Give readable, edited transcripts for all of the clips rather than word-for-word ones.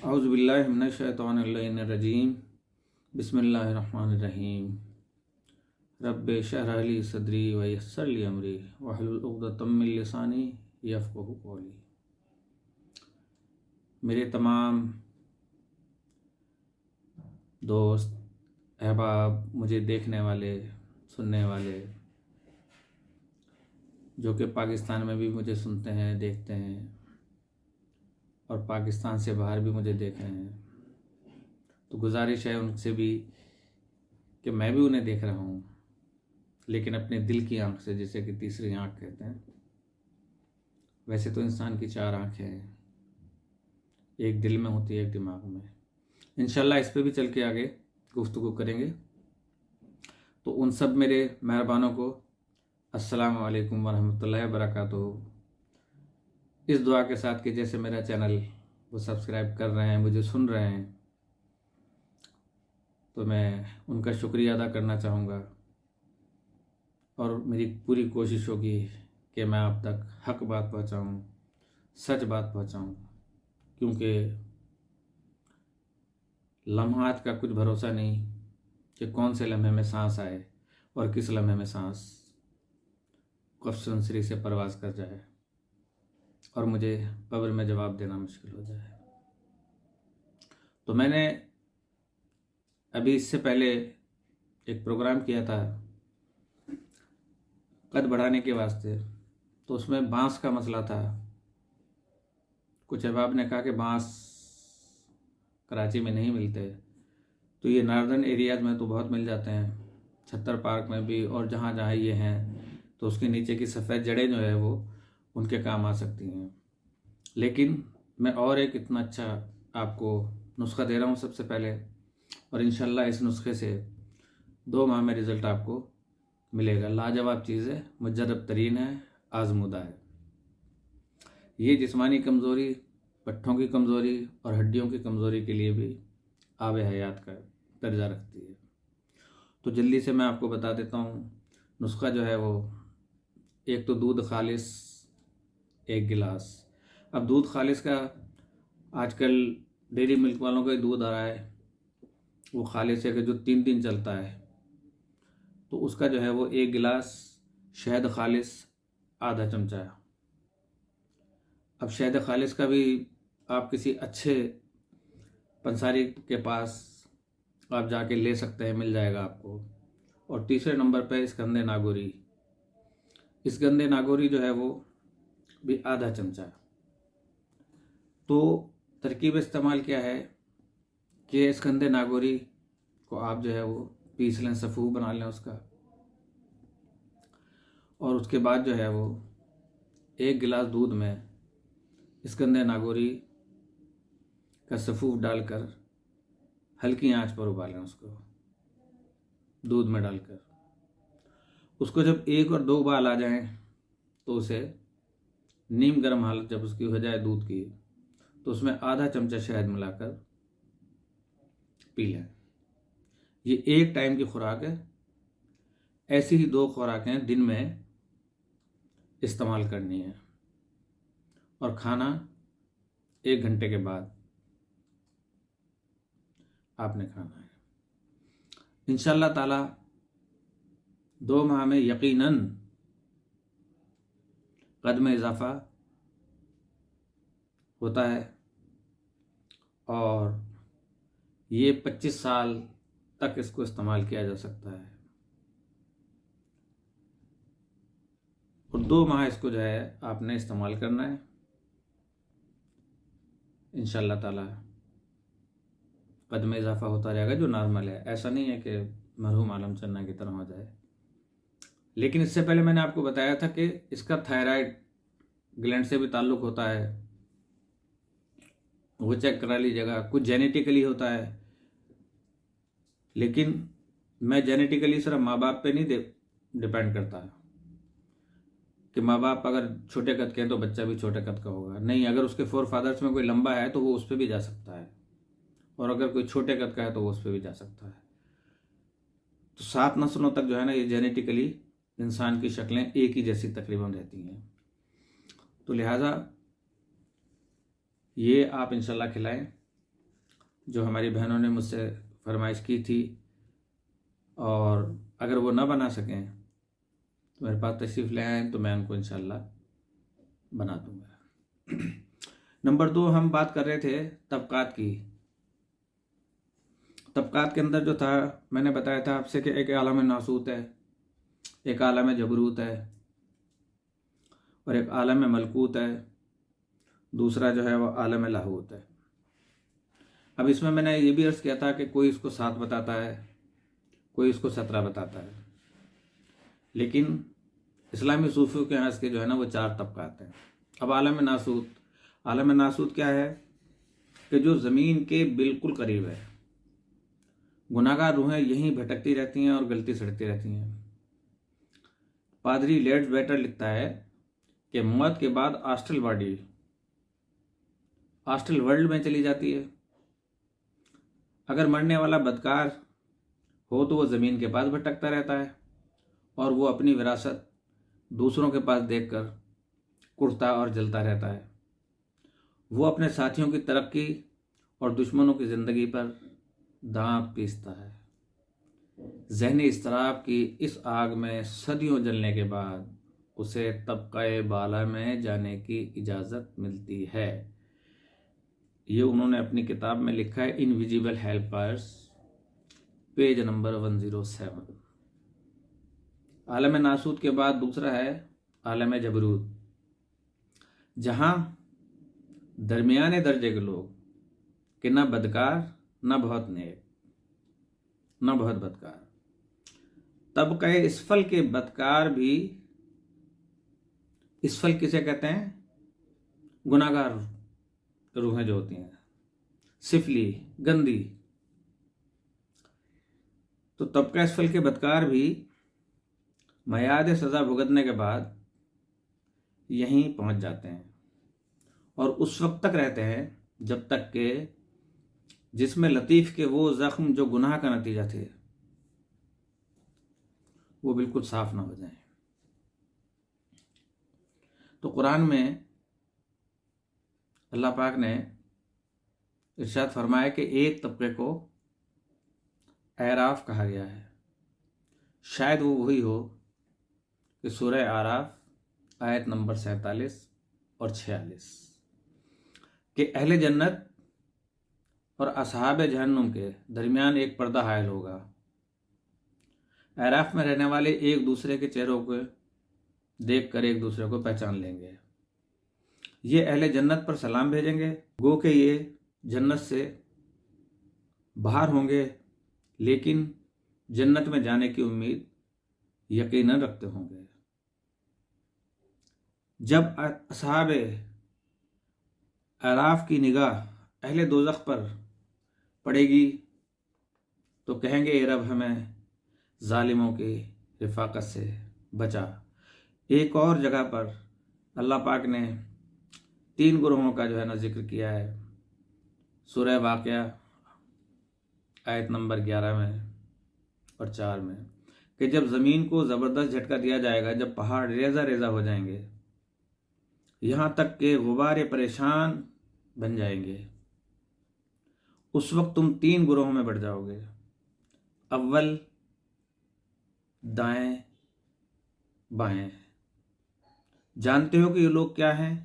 اعوذ باللہ من الشیطان الرجیم بسم اللہ الرحمن الرحیم رب اشرح لی صدری ویسر لی امری واحلل عقدۃ من لسانی یفقہوا قولی۔ میرے تمام دوست احباب، مجھے دیکھنے والے سننے والے جو کہ پاکستان میں بھی مجھے سنتے ہیں دیکھتے ہیں اور پاکستان سے باہر بھی مجھے دیکھ رہے ہیں، تو گزارش ہے ان سے بھی کہ میں بھی انہیں دیکھ رہا ہوں، لیکن اپنے دل کی آنکھ سے، جسے کہ تیسری آنکھ کہتے ہیں۔ ویسے تو انسان کی 4 آنکھیں ہیں، ایک دل میں ہوتی ہے، ایک دماغ میں۔ انشاءاللہ اس پہ بھی چل کے آگے گفتگو کریں گے۔ تو ان سب میرے مہربانوں کو السلام علیکم ورحمۃ اللہ وبرکاتہ، اس دعا کے ساتھ کہ جیسے میرا چینل وہ سبسکرائب کر رہے ہیں، مجھے سن رہے ہیں، تو میں ان کا شکریہ ادا کرنا چاہوں گا، اور میری پوری کوشش ہوگی کہ میں آپ تک حق بات پہنچاؤں، سچ بات پہنچاؤں، کیونکہ لمحات کا کچھ بھروسہ نہیں کہ کون سے لمحے میں سانس آئے اور کس لمحے میں سانس قفص سری سے پرواز کر جائے اور مجھے قبر میں جواب دینا مشکل ہو جائے۔ تو میں نے ابھی اس سے پہلے ایک پروگرام کیا تھا قد بڑھانے کے واسطے، تو اس میں بانس کا مسئلہ تھا۔ کچھ احباب نے کہا کہ بانس کراچی میں نہیں ملتے، تو یہ ناردرن ایریاز میں تو بہت مل جاتے ہیں، چھتر پارک میں بھی، اور جہاں جہاں یہ ہیں تو اس کے نیچے کی سفید جڑیں جو ہے وہ ان کے کام آ سکتی ہیں۔ لیکن میں اور ایک اتنا اچھا آپ کو نسخہ دے رہا ہوں سب سے پہلے، اور انشاءاللہ اس نسخے سے 2 ماہ میں رزلٹ آپ کو ملے گا۔ لاجواب چیز ہے، مجرب ترین ہے، آزمودہ ہے۔ یہ جسمانی کمزوری، پٹھوں کی کمزوری اور ہڈیوں کی کمزوری کے لیے بھی آب حیات کا درجہ رکھتی ہے۔ تو جلدی سے میں آپ کو بتا دیتا ہوں نسخہ جو ہے وہ، ایک تو دودھ خالص 1 گلاس۔ اب دودھ خالص کا آج کل ڈیری ملک والوں کا دودھ آ رہا ہے، وہ خالص ہے کہ جو 3 دن چلتا ہے، تو اس کا جو ہے وہ 1 گلاس شہد خالص آدھا چمچہ۔ اب شہد خالص کا بھی آپ کسی اچھے پنساری کے پاس آپ جا کے لے سکتے ہیں، مل جائے گا آپ کو۔ اور تیسرے نمبر پہ اسکندِ ناگوری۔ اسکندِ ناگوری جو ہے وہ بھی آدھا چمچہ۔ تو ترکیب استعمال کیا ہے کہ اسکندِ ناگوری کو آپ جو ہے وہ پیس لیں، صفو بنا لیں اس کا، اور اس کے بعد جو ہے وہ 1 گلاس دودھ میں اسکندِ ناگوری کا صفو ڈال کر ہلکی آنچ پر ابالیں اس کو، دودھ میں ڈال کر۔ اس کو جب 1 اور 2 ابال آ جائیں تو اسے نیم گرم حالت جب اس کی ہو جائے دودھ کی، تو اس میں آدھا چمچہ شہد ملا کر پی لیں۔ یہ ایک ٹائم کی خوراک ہے۔ ایسی ہی 2 خوراکیں دن میں استعمال کرنی ہے، اور کھانا 1 گھنٹے کے بعد آپ نے کھانا ہے۔ انشاءاللہ تعالی 2 ماہ میں یقیناً قد میں اضافہ ہوتا ہے، اور یہ 25 سال تک اس کو استعمال کیا جا سکتا ہے، اور 2 ماہ اس کو جو ہے آپ نے استعمال کرنا ہے۔ انشاءاللہ تعالی قد میں اضافہ ہوتا رہے گا، جو نارمل ہے۔ ایسا نہیں ہے کہ مرحوم عالم چنا کی طرح ہو جائے۔ لیکن اس سے پہلے میں نے آپ کو بتایا تھا کہ اس کا تھائرائیڈ گلینڈ سے بھی تعلق ہوتا ہے، وہ چیک کرا لیجیے گا۔ کچھ جینیٹیکلی ہوتا ہے، لیکن میں جینیٹیکلی صرف ماں باپ پہ نہیں ڈیپینڈ کرتا کہ ماں باپ اگر چھوٹے قد کے ہیں تو بچہ بھی چھوٹے قد کا ہوگا، نہیں۔ اگر اس کے 4 فادرز میں کوئی لمبا ہے تو وہ اس پہ بھی جا سکتا ہے، اور اگر کوئی چھوٹے قد کا ہے تو وہ اس پہ بھی جا سکتا ہے۔ تو 7 نسلوں تک جو ہے نا، یہ جینیٹیکلی انسان کی شکلیں ایک ہی جیسی تقریباً رہتی ہیں۔ تو لہٰذا یہ آپ انشاءاللہ کھلائیں، جو ہماری بہنوں نے مجھ سے فرمائش کی تھی، اور اگر وہ نہ بنا سکیں تو میرے پاس تشریف لے آئیں تو میں ان کو انشاءاللہ بنا دوں گا۔ نمبر 2، ہم بات کر رہے تھے طبقات کی۔ طبقات کے اندر جو تھا، میں نے بتایا تھا آپ سے کہ ایک عالم ناسوت ہے، ایک عالم جبروت ہے، اور ایک عالم ملکوت ہے، دوسرا جو ہے وہ عالم لاہوت ہے۔ اب اس میں نے یہ بھی عرض کیا تھا کہ کوئی اس کو 7 بتاتا ہے، کوئی اس کو 17 بتاتا ہے، لیکن اسلامی صوفیوں کے یہاں اس کے جو ہے نا وہ 4 طبقات ہیں۔ اب عالم ناسوت کیا ہے کہ جو زمین کے بالکل قریب ہے، گناہ گار روحیں یہیں بھٹکتی رہتی ہیں اور غلطی سڑتی رہتی ہیں۔ پادری لیڈز بیٹر لکھتا ہے کہ موت کے بعد آسٹرل باڈی آسٹرل ورلڈ میں چلی جاتی ہے۔ اگر مرنے والا بدکار ہو تو وہ زمین کے پاس بھٹکتا رہتا ہے، اور وہ اپنی وراثت دوسروں کے پاس دیکھ کر کڑتا اور جلتا رہتا ہے۔ وہ اپنے ساتھیوں کی ترقی اور دشمنوں کی زندگی پر دانت پیستا ہے۔ ذہنی اضطراب کی اس آگ میں صدیوں جلنے کے بعد اسے طبقہ بالا میں جانے کی اجازت ملتی ہے۔ یہ انہوں نے اپنی کتاب میں لکھا ہے، انویزیبل ہیلپرز، پیج نمبر 107۔ عالم ناسوت کے بعد دوسرا ہے عالم جبروت، جہاں درمیانے درجے کے لوگ کہ نہ بدکار نہ بہت نیک نہ بہت بدکار، طبقہ اسفل کے بدکار بھی، اسفل کسے کہتے ہیں؟ گناہ گار روحیں جو ہوتی ہیں، سفلی، گندی، تو طبقہ اسفل کے بدکار بھی میعاد سزا بھگتنے کے بعد یہیں پہنچ جاتے ہیں، اور اس وقت تک رہتے ہیں جب تک کہ جسم لطیف کے وہ زخم جو گناہ کا نتیجہ تھے وہ بالکل صاف نہ ہو جائیں۔ تو قرآن میں اللہ پاک نے ارشاد فرمایا کہ ایک طبقے کو اعراف کہا گیا ہے، شاید وہ وہی ہو کہ سورہ اعراف آیت نمبر 47 اور 46 کہ اہل جنت اور اصحاب جہنم کے درمیان ایک پردہ حائل ہوگا۔ اعراف میں رہنے والے ایک دوسرے کے چہروں کو دیکھ کر ایک دوسرے کو پہچان لیں گے۔ یہ اہل جنت پر سلام بھیجیں گے، گو کہ یہ جنت سے باہر ہوں گے، لیکن جنت میں جانے کی امید یقیناً رکھتے ہوں گے۔ جب اصحاب اعراف کی نگاہ اہل دوزخ پر پڑے گی تو کہیں گے، اے رب ہمیں ظالموں کی رفاقت سے بچا۔ ایک اور جگہ پر اللہ پاک نے 3 گروہوں کا جو ہے نا ذکر کیا ہے، سورہ واقعہ آیت نمبر 11 میں اور 4 میں، کہ جب زمین کو زبردست جھٹکا دیا جائے گا، جب پہاڑ ریزہ ریزہ ہو جائیں گے، یہاں تک کہ غبار پریشان بن جائیں گے، اس وقت تم 3 گروہوں میں بٹ جاؤ گے۔ اول، دائیں بائیں۔ جانتے ہو کہ یہ لوگ کیا ہیں؟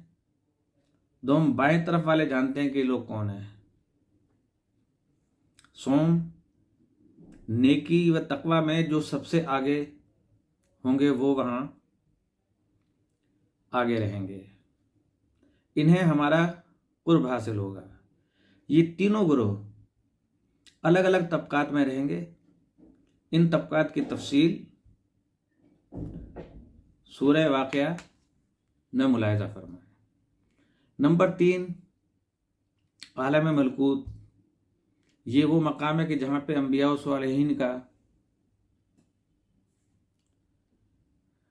دوم بائیں طرف والے جانتے ہیں کہ یہ لوگ کون ہیں۔ سوم، نیکی و تقوی میں جو سب سے آگے ہوں گے وہ وہاں آگے رہیں گے، انہیں ہمارا قرب حاصل ہوگا۔ یہ تینوں گروہ الگ الگ طبقات میں رہیں گے۔ ان طبقات کی تفصیل سورہ واقعہ میں ملاحظہ فرمائیں۔ نمبر 3، عالم ملکوت۔ یہ وہ مقام ہے کہ جہاں پہ انبیاء و صالحین کا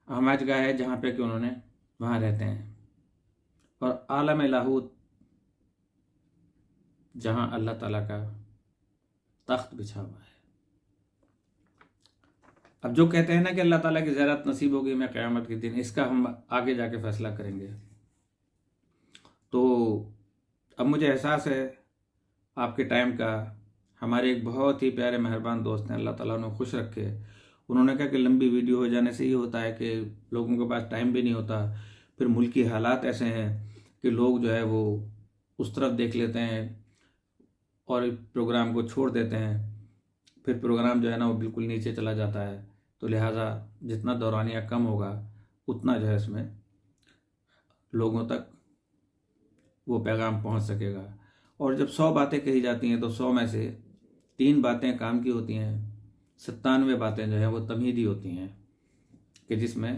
آماج گاہ ہے، جہاں پہ کہ انہوں نے وہاں رہتے ہیں، اور عالم لاہوت جہاں اللہ تعالیٰ کا تخت بچھا ہوا ہے۔ اب جو کہتے ہیں نا کہ اللہ تعالیٰ کی زیارت نصیب ہوگی میں قیامت کے دن، اس کا ہم آگے جا کے فیصلہ کریں گے۔ تو اب مجھے احساس ہے آپ کے ٹائم کا۔ ہمارے ایک بہت ہی پیارے مہربان دوست ہیں، اللہ تعالیٰ انہیں خوش رکھے، انہوں نے کہا کہ لمبی ویڈیو ہو جانے سے یہ ہوتا ہے کہ لوگوں کے پاس ٹائم بھی نہیں ہوتا، پھر ملکی حالات ایسے ہیں کہ لوگ جو ہے وہ اس طرف دیکھ لیتے ہیں اور پروگرام کو چھوڑ دیتے ہیں، پھر پروگرام جو ہے نا وہ بالکل نیچے چلا جاتا ہے۔ تو لہٰذا جتنا دورانیہ کم ہوگا اتنا جو ہے اس میں لوگوں تک وہ پیغام پہنچ سکے گا۔ اور جب 100 باتیں کہی جاتی ہیں تو 100 میں سے 3 باتیں کام کی ہوتی ہیں، 97 باتیں جو ہیں وہ تمہیدی ہوتی ہیں، کہ جس میں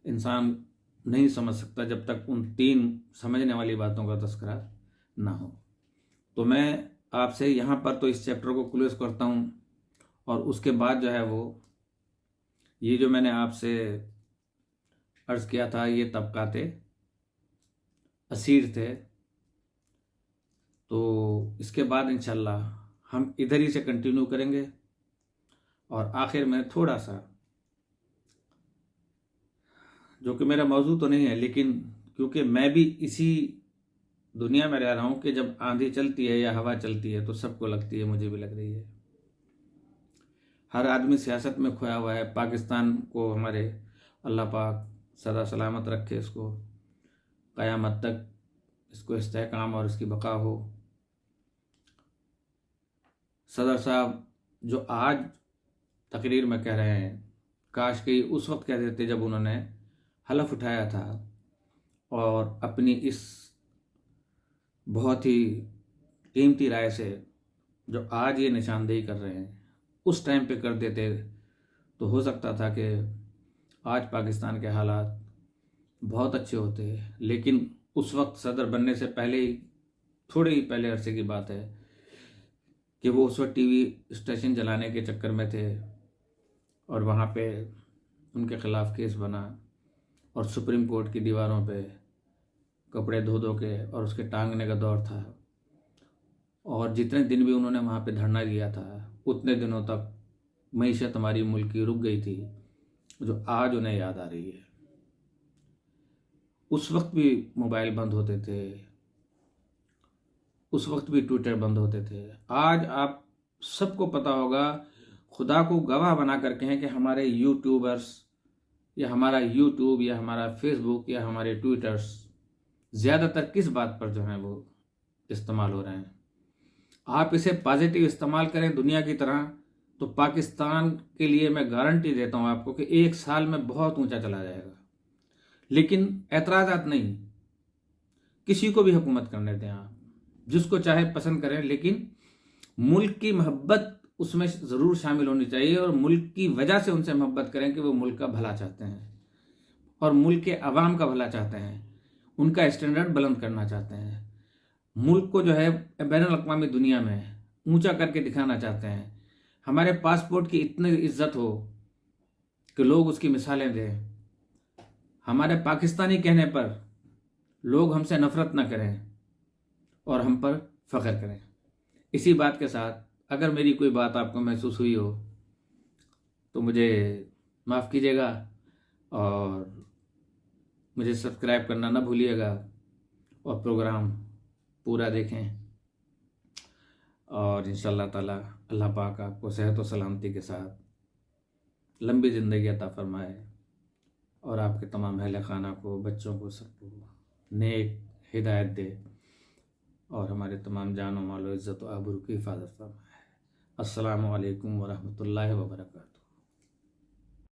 انسان نہیں سمجھ سکتا جب تک ان 3 سمجھنے والی باتوں کا تذکرہ نہ ہو۔ تو میں آپ سے یہاں پر تو اس چیپٹر کو کلوز کرتا ہوں، اور اس کے بعد جو ہے وہ یہ جو میں نے آپ سے عرض کیا تھا یہ طبقات اسیر تھے، تو اس کے بعد انشاءاللہ ہم ادھر ہی سے کنٹینیو کریں گے۔ اور آخر میں تھوڑا سا، جو کہ میرا موضوع تو نہیں ہے لیکن کیونکہ میں بھی اسی دنیا میں رہ رہا ہوں کہ جب آندھی چلتی ہے یا ہوا چلتی ہے تو سب کو لگتی ہے، مجھے بھی لگ رہی ہے۔ ہر آدمی سیاست میں کھویا ہوا ہے۔ پاکستان کو ہمارے اللہ پاک سدا سلامت رکھے، اس کو قیامت تک اس کو استحکام اور اس کی بقا ہو۔ صدر صاحب جو آج تقریر میں کہہ رہے ہیں، کاش کہ اس وقت کہہ دیتے جب انہوں نے حلف اٹھایا تھا اور اپنی اس بہت ہی قیمتی رائے سے جو آج یہ نشاندہی کر رہے ہیں اس ٹائم پہ کر دیتے تو ہو سکتا تھا کہ آج پاکستان کے حالات بہت اچھے ہوتے۔ لیکن اس وقت صدر بننے سے پہلے ہی، تھوڑے ہی پہلے عرصے کی بات ہے کہ وہ اس وقت ٹی وی اسٹیشن جلانے کے چکر میں تھے، اور وہاں پہ ان کے خلاف کیس بنا، اور سپریم کورٹ کی دیواروں پہ کپڑے دھو دھو کے اور اس کے ٹانگنے کا دور تھا۔ اور جتنے دن بھی انہوں نے وہاں پہ دھرنا دیا تھا اتنے دنوں تک معیشت ہماری ملک کی رک گئی تھی، جو آج انہیں یاد آ رہی ہے۔ اس وقت بھی موبائل بند ہوتے تھے، اس وقت بھی ٹویٹر بند ہوتے تھے۔ آج آپ سب کو پتا ہوگا، خدا کو گواہ بنا کر کہیں کہ ہمارے یوٹیوبرز یا ہمارا یوٹیوب یا ہمارا فیس بک یا ہمارے ٹویٹرز زیادہ تر کس بات پر جو ہیں وہ استعمال ہو رہے ہیں۔ آپ اسے پازیٹیو استعمال کریں دنیا کی طرح تو پاکستان کے لیے میں گارنٹی دیتا ہوں آپ کو کہ 1 سال میں بہت اونچا چلا جائے گا۔ لیکن اعتراضات نہیں، کسی کو بھی حکومت کرنے دیں، آپ جس کو چاہے پسند کریں، لیکن ملک کی محبت اس میں ضرور شامل ہونی چاہیے، اور ملک کی وجہ سے ان سے محبت کریں کہ وہ ملک کا بھلا چاہتے ہیں اور ملک کے عوام کا بھلا چاہتے ہیں، ان کا اسٹینڈرڈ بلند کرنا چاہتے ہیں، ملک کو جو ہے بین الاقوامی دنیا میں اونچا کر کے دکھانا چاہتے ہیں، ہمارے پاسپورٹ کی اتنی عزت ہو کہ لوگ اس کی مثالیں دیں، ہمارے پاکستانی کہنے پر لوگ ہم سے نفرت نہ کریں اور ہم پر فخر کریں۔ اسی بات کے ساتھ اگر میری کوئی بات آپ کو محسوس ہوئی ہو تو مجھے معاف کیجیے گا، اور مجھے سبسکرائب کرنا نہ بھولیے گا، اور پروگرام پورا دیکھیں، اور انشاءاللہ تعالی اللہ پاک آپ کو صحت و سلامتی کے ساتھ لمبی زندگی عطا فرمائے، اور آپ کے تمام اہل خانہ کو، بچوں کو، سب کو نیک ہدایت دے، اور ہمارے تمام جان و مال و عزت و آبرو کی حفاظت فرمائے۔ السلام علیکم ورحمۃ اللہ وبرکاتہ۔